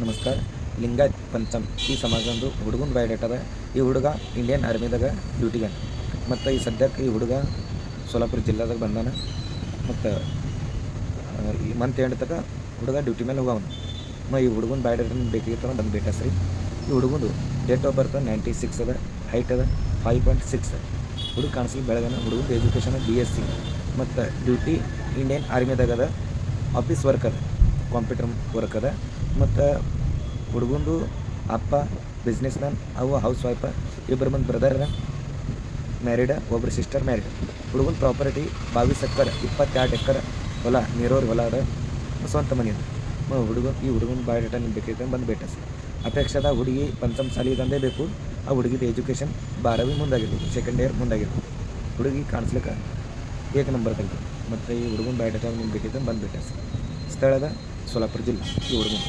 ನಮಸ್ಕಾರ. ಲಿಂಗಾಯತ್ ಪಂಚಮ್ ಈ ಸಮಾಜದೊಂದು ಹುಡುಗನ ಬಯೋಡೇಟ್ ಅದ. ಈ ಹುಡುಗ ಇಂಡಿಯನ್ ಆರ್ಮಿದಾಗ ಡ್ಯೂಟಿಗೆ ಮತ್ತು ಈ ಸದ್ಯಕ್ಕೆ ಈ ಹುಡುಗ ಸೋಲಾಪುರ ಜಿಲ್ಲಾದಾಗ ಬಂದಾನ. ಮತ್ತು ಈ ಮಂತ್ ಎಂಡ್ ತನಕ ಹುಡುಗ ಡ್ಯೂಟಿ ಮೇಲೆ ಹೋಗವನು. ಈ ಹುಡುಗನ ಬಯೋಡೇಟನ್ನು ಬೇಕಾಗಿತ್ತು ಬಂದು ಬೇಟಸ್ರಿ. ಈ ಹುಡುಗಂದು ಡೇಟ್ ಆಫ್ ಬರ್ತ್ 96 ಅದ, ಹೈಟ್ ಅದ 5.6. ಹುಡುಗ ಕಾಣಿಸ್ಲಿ ಬೆಳಗನ. ಹುಡುಗಂದು ಎಜುಕೇಷನ್ BSc ಮತ್ತು ಡ್ಯೂಟಿ ಇಂಡಿಯನ್ ಆರ್ಮಿದಾಗ ಅದ. ಆಫೀಸ್ ವರ್ಕ್ ಅದ, ಕಂಪ್ಯೂಟರ್ ವರ್ಕ್ ಅದ. ಮತ್ತು ಹುಡುಗಂದು ಅಪ್ಪ ಬಿಸ್ನೆಸ್ ಮ್ಯಾನ್, ಅವು ಹೌಸ್ ವೈಫ. ಇಬ್ಬರು ಮಂದಿ ಬ್ರದರ್ ಮ್ಯಾರಿಡ, ಒಬ್ಬರು ಸಿಸ್ಟರ್ ಮ್ಯಾರಿಡ್. ಹುಡುಗನ ಪ್ರಾಪರ್ಟಿ 22 ಎಕರೆ 22 ಎಕರೆ ಹೊಲ, ನೀರೋರಿ ಹೊಲ ಅದ, ಸ್ವಂತ ಮನೆ ಅದ. ಈ ಹುಡುಗನ ಬಯೋಡೇಟ ನಿಮ್ಗೆ ಬೇಕೈತೆ ಬಂದು ಭೇಟಿಸಿ. ಅಪೇಕ್ಷದ ಹುಡುಗಿ ಪಂಚಮ ಸಾಲಿದಂದೇ ಬೇಕು. ಆ ಹುಡುಗಿದ ಎಜುಕೇಷನ್ 12ವಿ ಮುಂದಾಗಿರ್ಬೋದು, ಸೆಕೆಂಡ್ ಇಯರ್ ಮುಂದಾಗಿರ್ಬೋದು. ಹುಡುಗಿ ಕಾಣಿಸ್ಲಿಕ್ಕೆ ಏಕ ನಂಬರ್ ತೆಗೆದು. ಮತ್ತು ಈ ಹುಡುಗನ ಬಯೋಡೇಟ ನಿಮ್ಗೆ ಬೇಕೈತೆ ಬಂದು ಭೇಟಿಸಿ. ಸ್ಥಳದ ಸೋಲಾಪುರ ಜಿಲ್ಲೆ. ಈ ಹುಡುಗನ